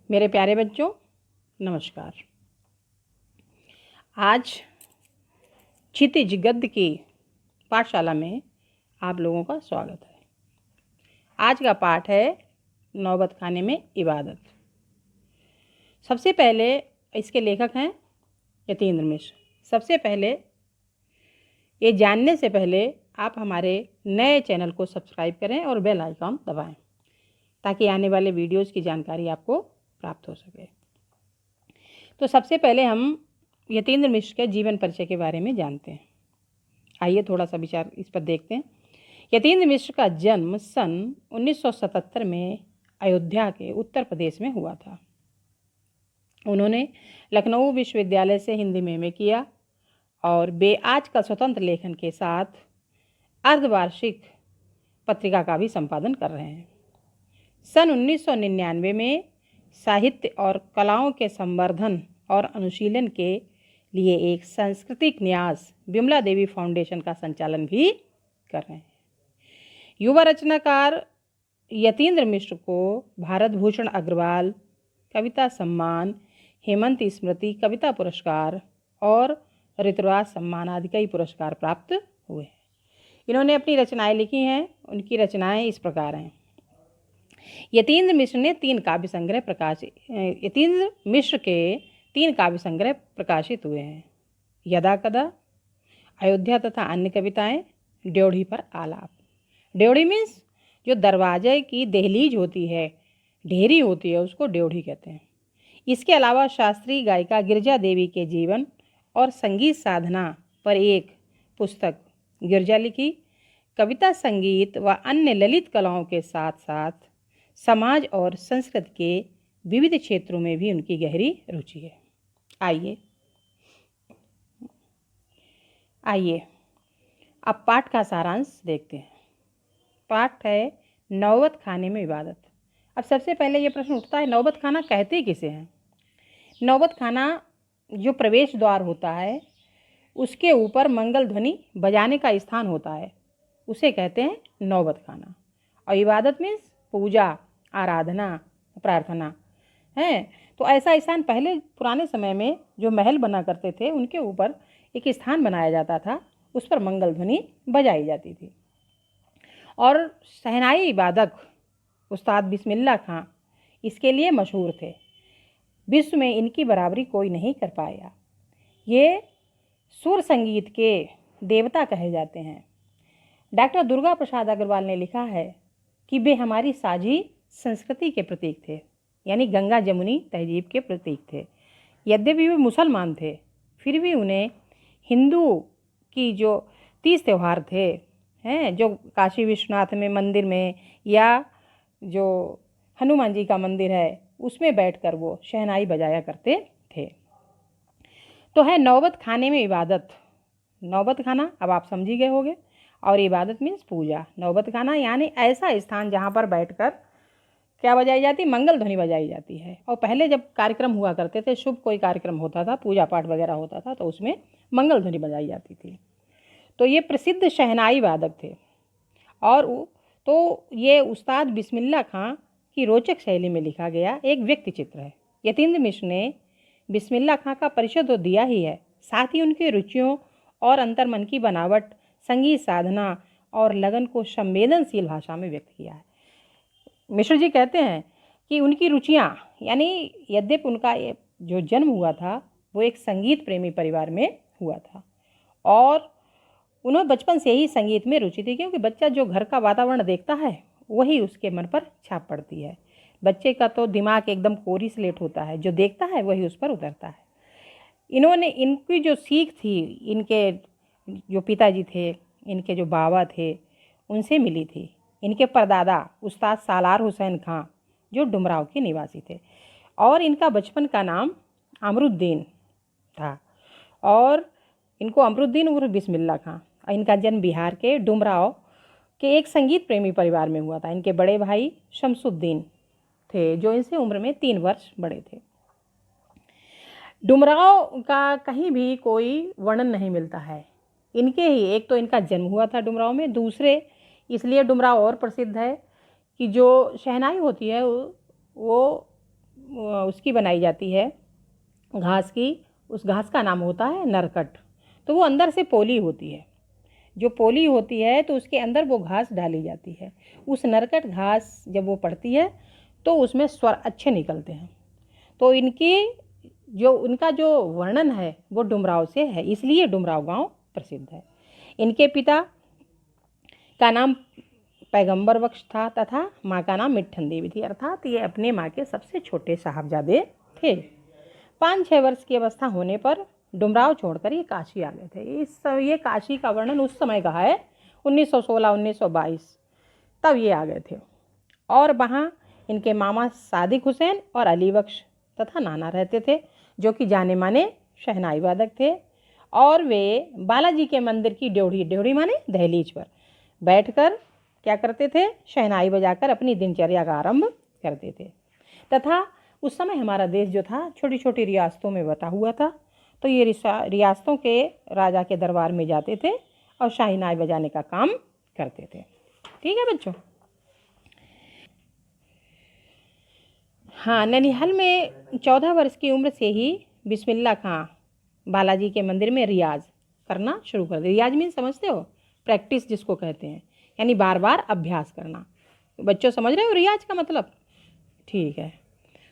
मेरे प्यारे बच्चों, नमस्कार। आज क्षितिज गद्य की पाठशाला में आप लोगों का स्वागत है। आज का पाठ है नौबत खाने में इबादत। सबसे पहले इसके लेखक हैं यतीन्द्र मिश्र। सबसे पहले ये जानने से पहले आप हमारे नए चैनल को सब्सक्राइब करें और बेल आइकॉन दबाएं ताकि आने वाले वीडियोज़ की जानकारी आपको प्राप्त हो सके। तो सबसे पहले हम यतीन्द्र मिश्र के जीवन परिचय के बारे में जानते हैं। आइए थोड़ा सा विचार इस पर देखते हैं। यतीन्द्र मिश्र का जन्म सन 1977 में अयोध्या के उत्तर प्रदेश में हुआ था। उन्होंने लखनऊ विश्वविद्यालय से हिंदी में एमए किया और वे आज का स्वतंत्र लेखन के साथ अर्धवार्षिक पत्रिका का भी संपादन कर रहे हैं। सन 1999 में साहित्य और कलाओं के संवर्धन और अनुशीलन के लिए एक सांस्कृतिक न्यास विमला देवी फाउंडेशन का संचालन भी कर रहे हैं। युवा रचनाकार यतीन्द्र मिश्र को भारत भूषण अग्रवाल कविता सम्मान, हेमंत स्मृति कविता पुरस्कार और ऋतुराज सम्मान आदि कई पुरस्कार प्राप्त हुए हैं। इन्होंने अपनी रचनाएं लिखी हैं। उनकी रचनाएं इस प्रकार हैं। यतीन्द्र मिश्र के 3 काव्य संग्रह प्रकाशित हुए हैं। यदा कदा, अयोध्या तथा अन्य कविताएं, ड्योढ़ी पर आलाप। ड्योढ़ी मीन्स जो दरवाजे की दहलीज होती है, ढेरी होती है, उसको ड्योढ़ी कहते हैं। इसके अलावा शास्त्रीय गायिका गिरिजा देवी के जीवन और संगीत साधना पर एक पुस्तक गिरिजा लिखी। कविता, संगीत व अन्य ललित कलाओं के साथ साथ समाज और संस्कृति के विविध क्षेत्रों में भी उनकी गहरी रुचि है। आइए अब पाठ का सारांश देखते हैं। पाठ है नौबत खाने में इबादत। अब सबसे पहले ये प्रश्न उठता है, नौबत खाना कहते किसे हैं? नौबत खाना जो प्रवेश द्वार होता है उसके ऊपर मंगल ध्वनि बजाने का स्थान होता है, उसे कहते हैं नौबत खाना। और इबादत मीन्स पूजा, आराधना, प्रार्थना है। तो ऐसा स्थान पहले पुराने समय में जो महल बना करते थे उनके ऊपर एक स्थान बनाया जाता था, उस पर मंगल ध्वनि बजाई जाती थी। और शहनाई वादक उस्ताद बिस्मिल्लाह खां इसके लिए मशहूर थे। विश्व में इनकी बराबरी कोई नहीं कर पाया। ये सुर संगीत के देवता कहे जाते हैं। डॉक्टर दुर्गा प्रसाद अग्रवाल ने लिखा है कि वे हमारी साझी संस्कृति के प्रतीक थे, यानी गंगा जमुनी तहजीब के प्रतीक थे। यद्यपि वे मुसलमान थे, फिर भी उन्हें हिंदू की जो 30 त्यौहार थे हैं, जो काशी विश्वनाथ में मंदिर में या जो हनुमान जी का मंदिर है उसमें बैठकर वो शहनाई बजाया करते थे। तो है नौबत खाने में इबादत। नौबत खाना अब आप समझ ही गए होंगे। और इबादत मीन्स पूजा। नौबत खाना यानी ऐसा स्थान जहाँ पर बैठकर क्या बजाई जाती, मंगल ध्वनि बजाई जाती है। और पहले जब कार्यक्रम हुआ करते थे, शुभ कोई कार्यक्रम होता था, पूजा पाठ वगैरह होता था, तो उसमें मंगल ध्वनि बजाई जाती थी। तो ये प्रसिद्ध शहनाई वादक थे। और तो ये उस्ताद बिस्मिल्लाह खां की रोचक शैली में लिखा गया एक व्यक्ति चित्र है। यतीन्द्र मिश्र ने बिस्मिल्लाह खां का परिचय तो दिया ही है, साथ ही उनकी रुचियों और अंतर्मन की बनावट, संगीत साधना और लगन को संवेदनशील भाषा में व्यक्त किया है। मिश्र जी कहते हैं कि उनकी रुचियाँ, यानी यद्यपि उनका जो जन्म हुआ था वो एक संगीत प्रेमी परिवार में हुआ था और उन्हें बचपन से ही संगीत में रुचि थी, क्योंकि बच्चा जो घर का वातावरण देखता है वही उसके मन पर छाप पड़ती है। बच्चे का तो दिमाग एकदम कोरी स्लेट होता है, जो देखता है वही उस पर उतरता है। इनकी जो सीख थी, इनके जो पिताजी थे, इनके जो बाबा थे, उनसे मिली थी। इनके परदादा उस्ताद सालार हुसैन खां जो डुमराव के निवासी थे, और इनका बचपन का नाम अमरुद्दीन था और इनको अमरुद्दीन उर्फ बिस्मिल्लाह खां। इनका जन्म बिहार के डुमराव के एक संगीत प्रेमी परिवार में हुआ था। इनके बड़े भाई शमसुद्दीन थे जो इनसे उम्र में 3 वर्ष बड़े थे। डुमराव का कहीं भी कोई वर्णन नहीं मिलता है। इनके ही एक तो इनका जन्म हुआ था डुमराव में, दूसरे इसलिए डुमराव और प्रसिद्ध है कि जो शहनाई होती है वो उसकी बनाई जाती है घास की, उस घास का नाम होता है नरकट। तो वो अंदर से पोली होती है, जो पोली होती है तो उसके अंदर वो घास डाली जाती है। उस नरकट घास जब वो पड़ती है तो उसमें स्वर अच्छे निकलते हैं। तो उनका जो वर्णन है वो डुमराव से है, इसलिए डुमराव गांव प्रसिद्ध है। इनके पिता का नाम पैगंबर बख्श था तथा माँ का नाम मिट्ठन देवी थी, अर्थात ये अपने माँ के सबसे छोटे साहबजादे थे। 5-6 वर्ष की अवस्था होने पर डुमराव छोड़कर ये काशी आ गए थे। ये काशी का वर्णन उस समय का है 1916-1922, तब ये आ गए थे। और वहाँ इनके मामा सादिक हुसैन और अली बख्श तथा नाना रहते थे, जो कि जाने माने शहनाई वादक थे। और वे बालाजी के मंदिर की ड्योढ़ी माने दहलीज पर बैठकर क्या करते थे, शहनाई बजाकर अपनी दिनचर्या का आरंभ करते थे। तथा उस समय हमारा देश जो था छोटी छोटी रियासतों में बटा हुआ था, तो ये रियासतों के राजा के दरबार में जाते थे और शहनाई बजाने का काम करते थे। ठीक है बच्चों। हाँ, ननिहाल में 14 वर्ष की उम्र से ही बिस्मिल्लाह खां बालाजी के मंदिर में रियाज करना शुरू कर दिया। रियाज मीन समझते हो, प्रैक्टिस जिसको कहते हैं, यानी बार बार अभ्यास करना। बच्चों समझ रहे हो रियाज का मतलब? ठीक है।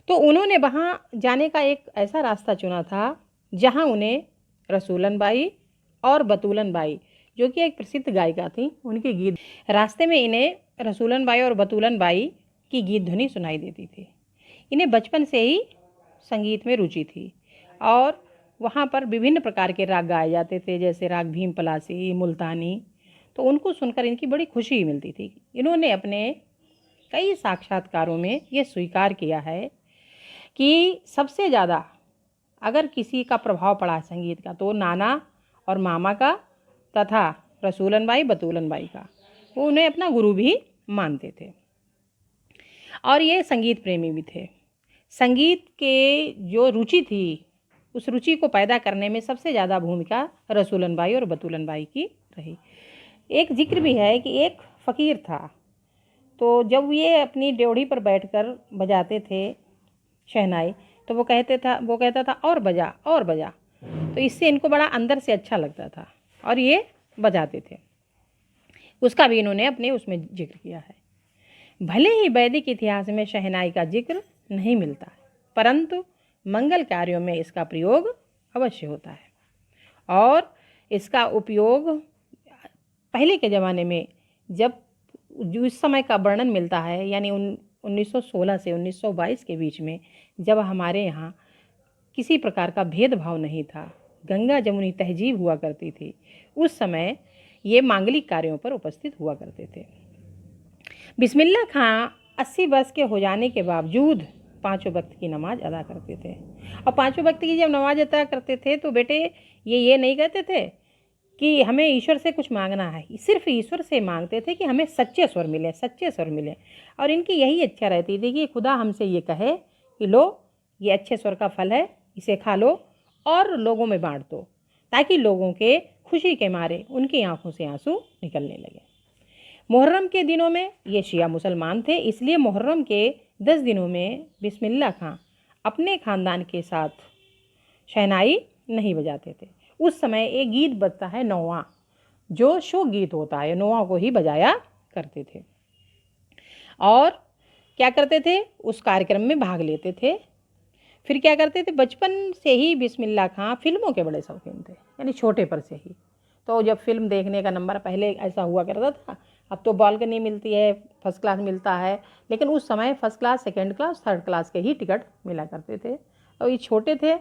तो उन्होंने वहाँ जाने का एक ऐसा रास्ता चुना था जहाँ उन्हें रसूलन बाई और बतूलन बाई, जो कि एक प्रसिद्ध गायिका थी, उनके गीत, रास्ते में इन्हें रसूलन बाई और बतूलन बाई की गीत ध्वनि सुनाई देती थी। इन्हें बचपन से ही संगीत में रुचि थी और वहाँ पर विभिन्न प्रकार के राग गाए जाते थे, जैसे राग भीम पलासी, मुल्तानी। तो उनको सुनकर इनकी बड़ी खुशी मिलती थी। इन्होंने अपने कई साक्षात्कारों में ये स्वीकार किया है कि सबसे ज़्यादा अगर किसी का प्रभाव पड़ा संगीत का तो नाना और मामा का तथा रसूलन बाई बतूलन बाई का। वो उन्हें अपना गुरु भी मानते थे और ये संगीत प्रेमी भी थे। संगीत के जो रुचि थी, उस रुचि को पैदा करने में सबसे ज़्यादा भूमिका रसूलन बाई और बतूलन बाई की रही। एक जिक्र भी है कि एक फ़कीर था, तो जब ये अपनी ड्योढ़ी पर बैठकर बजाते थे शहनाई, तो वो कहता था और बजा और बजा। तो इससे इनको बड़ा अंदर से अच्छा लगता था और ये बजाते थे। उसका भी इन्होंने अपने उसमें जिक्र किया है। भले ही वैदिक इतिहास में शहनाई का जिक्र नहीं मिलता है, परंतु मंगल कार्यों में इसका प्रयोग अवश्य होता है। और इसका उपयोग पहले के ज़माने में, जब उस समय का वर्णन मिलता है, यानी 1916 से 1922 के बीच में, जब हमारे यहाँ किसी प्रकार का भेदभाव नहीं था, गंगा जमुनी तहजीब हुआ करती थी, उस समय ये मांगलिक कार्यों पर उपस्थित हुआ करते थे। बिस्मिल्लाह खां 80 वर्ष के हो जाने के बावजूद 5 वक्त की नमाज अदा करते थे। और 5 वक्त की जब नमाज अदा करते थे तो बेटे ये नहीं कहते थे कि हमें ईश्वर से कुछ मांगना है, सिर्फ ईश्वर से मांगते थे कि हमें सच्चे स्वर मिले, सच्चे स्वर मिले। और इनकी यही इच्छा रहती थी कि खुदा हमसे ये कहे कि लो ये अच्छे स्वर का फल है, इसे खा लो और लोगों में बांट दो, ताकि लोगों के खुशी के मारे उनकी आंखों से आंसू निकलने लगे। मुहर्रम के दिनों में ये शिया मुसलमान थे, इसलिए मुहर्रम के 10 दिनों में बिस्मिल्लाह खां अपने ख़ानदान के साथ शहनाई नहीं बजाते थे। उस समय एक गीत बजता है नौवा, जो शोक गीत होता है, नौवा को ही बजाया करते थे। और क्या करते थे, उस कार्यक्रम में भाग लेते थे। फिर क्या करते थे, बचपन से ही बिस्मिल्लाह खां फिल्मों के बड़े शौकीन थे, यानी छोटे पर से ही। तो जब फिल्म देखने का नंबर, पहले ऐसा हुआ करता था, अब तो बालकनी मिलती है, फर्स्ट क्लास मिलता है, लेकिन उस समय first class, second class, third class के ही टिकट मिला करते थे। और ये छोटे थे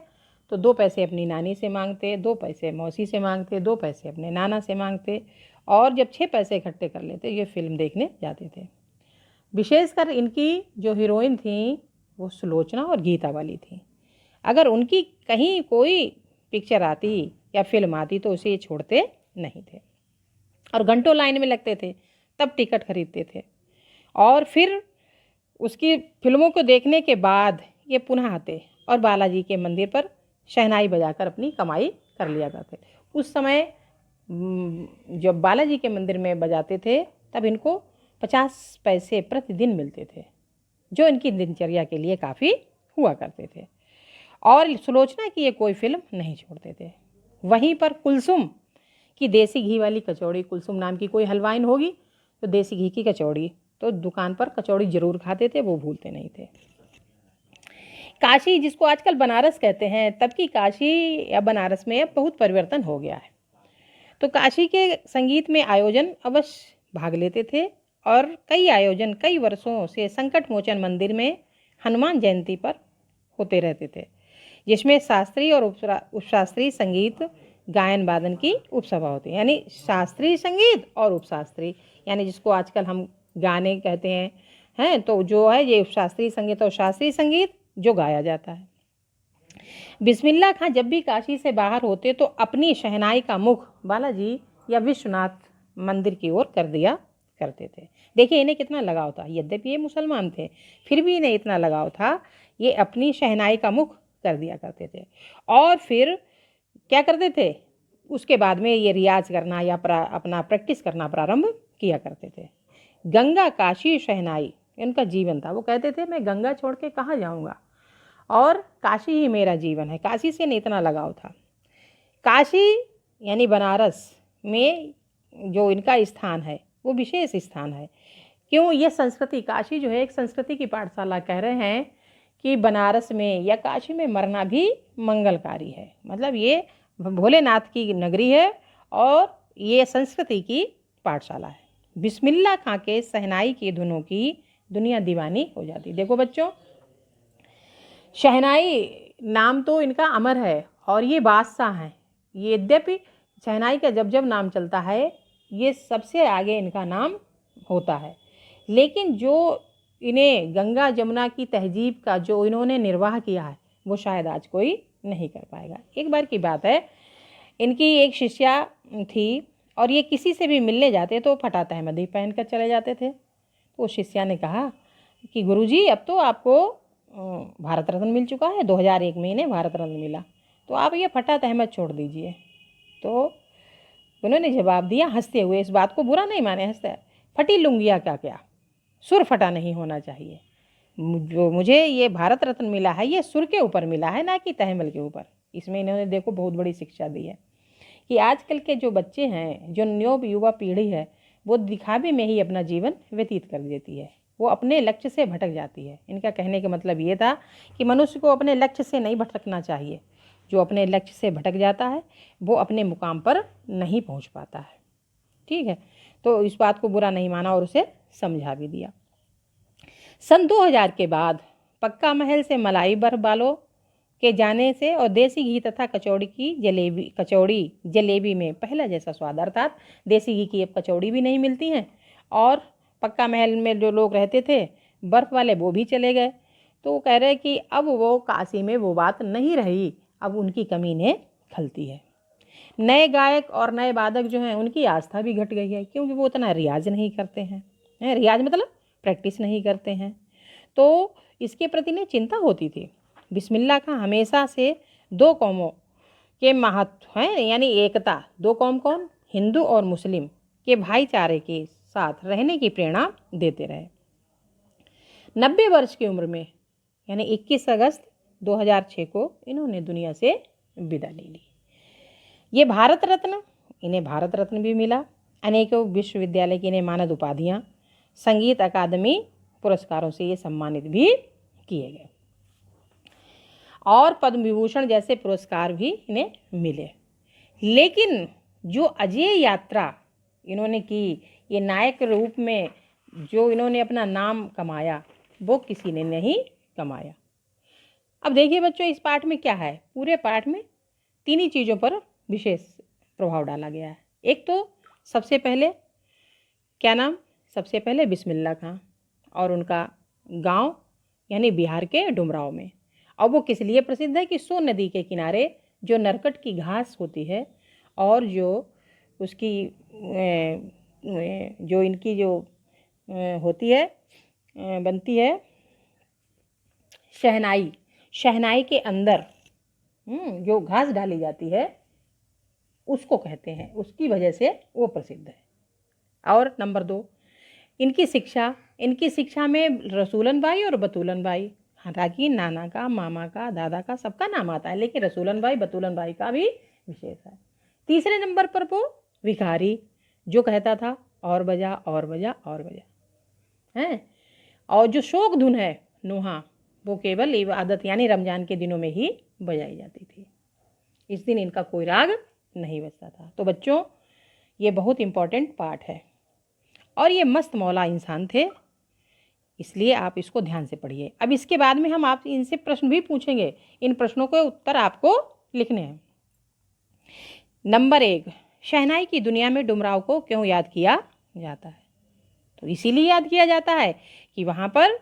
तो 2 पैसे अपनी नानी से मांगते, 2 पैसे मौसी से मांगते, 2 पैसे अपने नाना से मांगते, और जब 6 पैसे इकट्ठे कर लेते ये फिल्म देखने जाते थे। विशेषकर इनकी जो हीरोइन थी वो सुलोचना और गीता वाली थी। अगर उनकी कहीं कोई पिक्चर आती या फिल्म आती तो उसे ये छोड़ते नहीं थे और घंटों लाइन में लगते थे, तब टिकट खरीदते थे। और फिर उसकी फिल्मों को देखने के बाद ये पुनः आते और बालाजी के मंदिर पर शहनाई बजाकर अपनी कमाई कर लिया करते। उस समय जब बालाजी के मंदिर में बजाते थे तब इनको 50 पैसे प्रतिदिन मिलते थे, जो इनकी दिनचर्या के लिए काफ़ी हुआ करते थे और सुलोचना की ये कोई फिल्म नहीं छोड़ते थे। वहीं पर कुलसुम की देसी घी वाली कचौड़ी, कुलसुम नाम की कोई हलवाइन होगी तो देसी घी की कचौड़ी तो दुकान पर कचौड़ी ज़रूर खाते थे, वो भूलते नहीं थे। काशी, जिसको आजकल बनारस कहते हैं, तब की काशी या बनारस में अब बहुत परिवर्तन हो गया है। तो काशी के संगीत में आयोजन अवश्य भाग लेते थे और कई आयोजन कई वर्षों से संकट मोचन मंदिर में हनुमान जयंती पर होते रहते थे, जिसमें शास्त्रीय और उपशास्त्रीय संगीत गायन वादन की उपसभा होती है। यानी शास्त्रीय संगीत और उपशास्त्रीय, यानी जिसको आजकल हम गाने कहते हैं तो जो है ये उपशास्त्रीय संगीत और शास्त्रीय संगीत जो गाया जाता है। बिस्मिल्लाह खां जब भी काशी से बाहर होते तो अपनी शहनाई का मुख बालाजी या विश्वनाथ मंदिर की ओर कर दिया करते थे। देखिए इन्हें कितना लगाव था, यद्यपि ये मुसलमान थे फिर भी इन्हें इतना लगाव था, ये अपनी शहनाई का मुख कर दिया करते थे। और फिर क्या करते थे, उसके बाद में ये रियाज करना या अपना प्रैक्टिस करना प्रारंभ किया करते थे। गंगा काशी शहनाई इनका जीवन था। वो कहते थे मैं गंगा छोड़ के कहाँ जाऊँगा और काशी ही मेरा जीवन है। काशी से नहीं इतना लगाव था। काशी यानी बनारस में जो इनका स्थान है वो विशेष स्थान है। क्यों? ये संस्कृति, काशी जो है एक संस्कृति की पाठशाला। कह रहे हैं कि बनारस में या काशी में मरना भी मंगलकारी है। मतलब ये भोलेनाथ की नगरी है और ये संस्कृति की पाठशाला है। बिस्मिल्लाह खां के शहनाई की धुनों की दुनिया दीवानी हो जाती। देखो बच्चों, शहनाई नाम तो इनका अमर है और ये बादशाह हैं। यद्यपि शहनाई का जब जब नाम चलता है ये सबसे आगे इनका नाम होता है, लेकिन जो इन्हें गंगा जमुना की तहजीब का जो इन्होंने निर्वाह किया है वो शायद आज कोई नहीं कर पाएगा। एक बार की बात है, इनकी एक शिष्या थी और ये किसी से भी मिलने जाते तो फटा तहमदी पहन कर चले जाते थे। तो शिष्या ने कहा कि गुरुजी अब तो आपको भारत रत्न मिल चुका है, 2001 में इन्हें भारत रत्न मिला, तो आप ये फटा तहमद छोड़ दीजिए। तो उन्होंने जवाब दिया हंसते हुए, इस बात को बुरा नहीं माने, हंसते, फटी लुंगिया का क्या, सुर फटा नहीं होना चाहिए। जो मुझे ये भारत रत्न मिला है ये सुर के ऊपर मिला है, ना कि तहमल के ऊपर। इसमें इन्होंने देखो बहुत बड़ी शिक्षा दी है कि आजकल के जो बच्चे हैं, जो न्यू युवा पीढ़ी है, वो दिखावे में ही अपना जीवन व्यतीत कर देती है, वो अपने लक्ष्य से भटक जाती है। इनका कहने का मतलब ये था कि मनुष्य को अपने लक्ष्य से नहीं भटकना चाहिए। जो अपने लक्ष्य से भटक जाता है वो अपने मुकाम पर नहीं पहुंच पाता है। ठीक है, तो इस बात को बुरा नहीं माना और उसे समझा भी दिया। सन 2000 के बाद पक्का महल से मलाई बर्फ बालों के जाने से और देसी घी तथा कचौड़ी जलेबी में पहला जैसा स्वाद, अर्थात देसी घी की अब कचौड़ी भी नहीं मिलती हैं और पक्का महल में जो लोग रहते थे बर्फ़ वाले वो भी चले गए। तो कह रहे कि अब वो काशी में वो बात नहीं रही, अब उनकी कमी इन्हें खलती है। नए गायक और नए वादक जो हैं उनकी आस्था भी घट गई है, क्योंकि वो उतना रियाज नहीं करते हैं। रियाज मतलब प्रैक्टिस नहीं करते हैं, तो इसके प्रति इन्हें चिंता होती थी। बिस्मिल्लाह खां हमेशा से दो कौमों के महत्व हैं, यानी एकता, दो कौम कौन, हिंदू और मुस्लिम के भाईचारे के साथ रहने की प्रेरणा देते रहे। 90 वर्ष की उम्र में यानी 21 अगस्त 2006 को इन्होंने दुनिया से विदा ले ली। ये भारत रत्न, इन्हें भारत रत्न भी मिला, अनेकों विश्वविद्यालय की इन्हें मानद उपाधियाँ, संगीत अकादमी पुरस्कारों से ये सम्मानित भी किए गए और पद्म विभूषण जैसे पुरस्कार भी इन्हें मिले। लेकिन जो अजेय यात्रा इन्होंने की, ये नायक के रूप में जो इन्होंने अपना नाम कमाया, वो किसी ने नहीं कमाया। अब देखिए बच्चों, इस पाठ में क्या है, पूरे पाठ में तीन ही चीज़ों पर विशेष प्रभाव डाला गया है। एक तो सबसे पहले क्या नाम, सबसे पहले बिस्मिल्लाह खां और उनका गांव यानी बिहार के डुमराव में। और वो किस लिए प्रसिद्ध है कि सोन नदी के किनारे जो नरकट की घास होती है और जो उसकी जो इनकी जो होती है बनती है शहनाई के अंदर जो घास डाली जाती है उसको कहते हैं, उसकी वजह से वो प्रसिद्ध है। और नंबर 2, इनकी शिक्षा में रसूलन बाई और बतूलन बाई हालांकि नाना का, मामा का, दादा का सबका नाम आता है, लेकिन रसूलन भाई, बतूलन भाई का भी विशेष है। तीसरे नंबर पर वो भिखारी, जो कहता था और बजा और बजा और बजा है। और जो शोक धुन है नूहा, वो केवल इबादत यानी रमजान के दिनों में ही बजाई जाती थी। इस दिन इनका कोई राग नहीं बजता था। तो बच्चों, ये बहुत इम्पोर्टेंट पार्ट है और ये मस्त मौला इंसान थे, इसलिए आप इसको ध्यान से पढ़िए। अब इसके बाद में हम आप इनसे प्रश्न भी पूछेंगे, इन प्रश्नों के उत्तर आपको लिखने हैं। नंबर 1, शहनाई की दुनिया में डुमराव को क्यों याद किया जाता है? तो इसीलिए याद किया जाता है कि वहाँ पर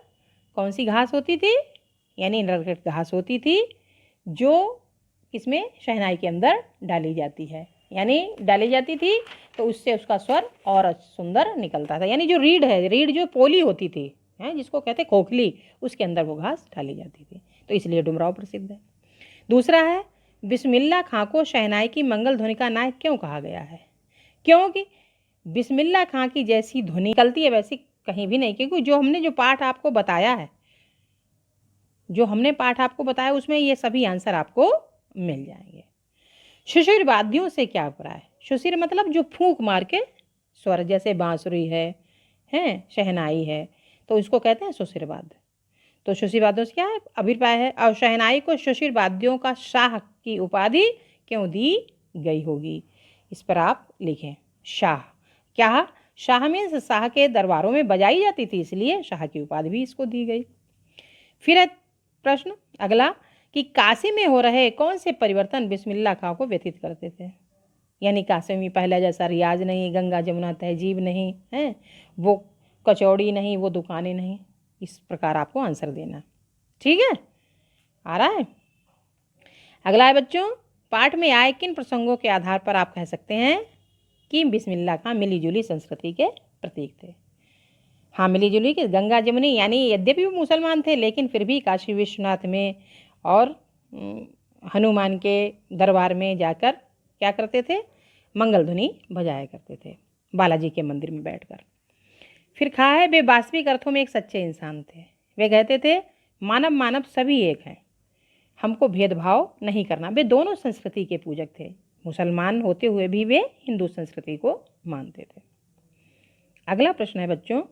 कौन सी घास होती थी, यानी नरगट घास होती थी, जो किसमें, शहनाई के अंदर डाली जाती है, यानी डाली जाती थी तो उससे उसका स्वर और सुंदर निकलता था। यानी जो रीढ़ है, रीढ़ जो पोली होती थी है, जिसको कहते खोखली, उसके अंदर वो घास डाली जाती थी, तो इसलिए डुमराव प्रसिद्ध है। दूसरा है, बिस्मिल्लाह खां को शहनाई की मंगल ध्वनि का नायक क्यों कहा गया है? क्योंकि बिस्मिल्लाह खां की जैसी ध्वनि निकलती है वैसी कहीं भी नहीं, क्योंकि जो हमने जो पाठ आपको बताया है, जो हमने पाठ आपको बताया उसमें ये सभी आंसर आपको मिल जाएंगे। शुशिर वाद्यों से क्या बुरा है? शुशिर मतलब जो फूंक मार के स्वर, जैसे बांसुरी है शहनाई है, तो इसको कहते हैं शुशिर वाद्य। तो शुशिर वाद्यों से क्या है, अभिप्राय है। और शहनाई को शुशिर वाद्यों का शाह की उपाधि क्यों दी गई होगी? इस पर आप लिखें। शाह क्या? शाह मीन्स शाह के दरबारों में बजाई जाती थी, इसलिए शाह की उपाधि भी इसको दी गई। फिर है प्रश्न अगला कि काशी में हो रहे कौन से परिवर्तन बिस्मिल्लाह खां को व्यथित करते थे? यानी काशी में पहला जैसा रियाज नहीं, गंगा जमुना तहजीब नहीं है, वो कचौड़ी नहीं, वो दुकानें नहीं। इस प्रकार आपको आंसर देना, ठीक है? आ रहा है? अगला है बच्चों, पाठ में आए किन प्रसंगों के आधार पर आप कह सकते हैं कि बिस्मिल्लाह खां मिली जुली संस्कृति के प्रतीक थे? हाँ, मिली जुली कि गंगा जमुनी, यानी यद्यपि वो मुसलमान थे लेकिन फिर भी काशी विश्वनाथ में और हनुमान के दरबार में जाकर क्या करते थे, मंगल ध्वनि बजाया करते थे बालाजी के मंदिर में बैठकर। फिर खा है, वे वास्तविक अर्थों में एक सच्चे इंसान थे। वे कहते थे मानव मानव सभी एक हैं, हमको भेदभाव नहीं करना। वे दोनों संस्कृति के पूजक थे, मुसलमान होते हुए भी वे हिंदू संस्कृति को मानते थे। अगला प्रश्न है बच्चों,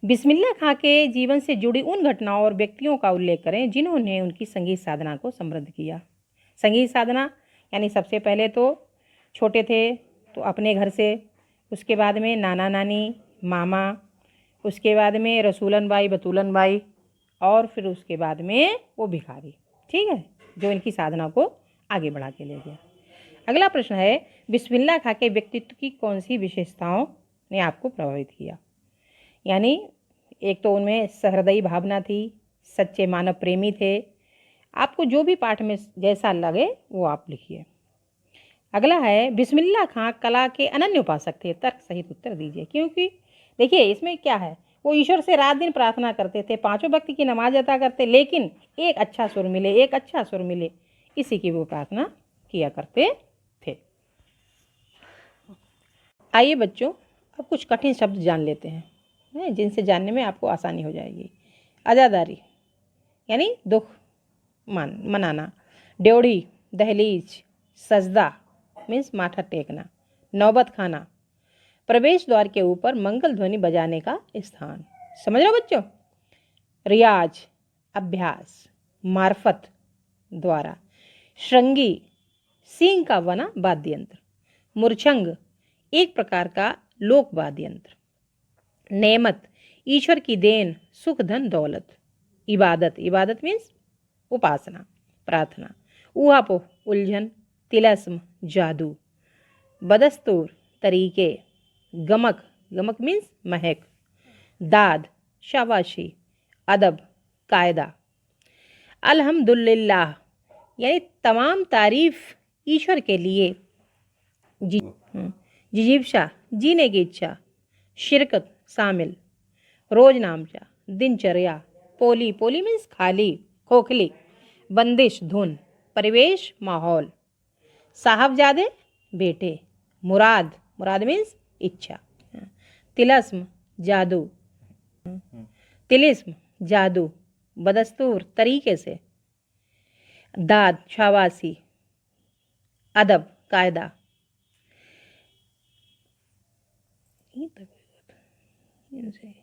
बिस्मिल्लाह खां के जीवन से जुड़ी उन घटनाओं और व्यक्तियों का उल्लेख करें जिन्होंने उनकी संगीत साधना को समृद्ध किया। संगीत साधना यानी सबसे पहले तो छोटे थे तो अपने घर से, उसके बाद में नाना नानी, मामा, उसके बाद में रसूलन बाई, बतूलन बाई, और फिर उसके बाद में वो भिखारी, ठीक है, जो इनकी साधना को आगे बढ़ा के ले गया। अगला प्रश्न है, बिस्मिल्लाह खां के व्यक्तित्व की कौन सी विशेषताओं ने आपको प्रभावित किया? यानी एक तो उनमें सहृदयी भावना थी, सच्चे मानव प्रेमी थे। आपको जो भी पाठ में जैसा लगे वो आप लिखिए। अगला है, बिस्मिल्लाह खां कला के अनन्य उपासक थे। तर्क सहित उत्तर दीजिए। क्योंकि देखिए इसमें क्या है, वो ईश्वर से रात दिन प्रार्थना करते थे, पांचों वक्त की नमाज अदा करते, लेकिन एक अच्छा सुर मिले, एक अच्छा सुर मिले, इसी की वो प्रार्थना किया करते थे। आइए बच्चों, अब कुछ कठिन शब्द जान लेते हैं जिनसे जानने में आपको आसानी हो जाएगी। अज़ादारी यानी दुख मनाना, ड्योढ़ी दहलीज, सजदा मीन्स माथा टेकना, नौबत खाना, प्रवेश द्वार के ऊपर मंगल ध्वनि बजाने का स्थान। समझ रहे हो बच्चों? रियाज अभ्यास, मार्फत द्वारा, श्रृंगी सींग का बना वाद्य यंत्र, मुरछंग एक प्रकार का लोक वाद्य यंत्र, नेमत ईश्वर की देन, सुख धन दौलत, इबादत इबादत मीन्स उपासना प्रार्थना, ऊहापोह उलझन, तिलस्म जादू, बदस्तूर तरीके, गमक गमक मीन्स महक, दाद शाबाशी, अदब कायदा, अल्हम्दुलिल्लाह यानी तमाम तारीफ ईश्वर के लिए, जिजीप्सा जीने की इच्छा, शिरकत शामिल, रोज नामचा दिनचर्या, पोली पोली मीन्स खाली खोखली, बंदिश धुन, परिवेश माहौल, साहबजादे बेटे, मुराद मुराद मीन्स इच्छा, तिलस्म जादू, तिलिस्म जादू, बदस्तूर, तरीके से। दाद, शाबाशी। अदब, कायदा। ये तो इनसे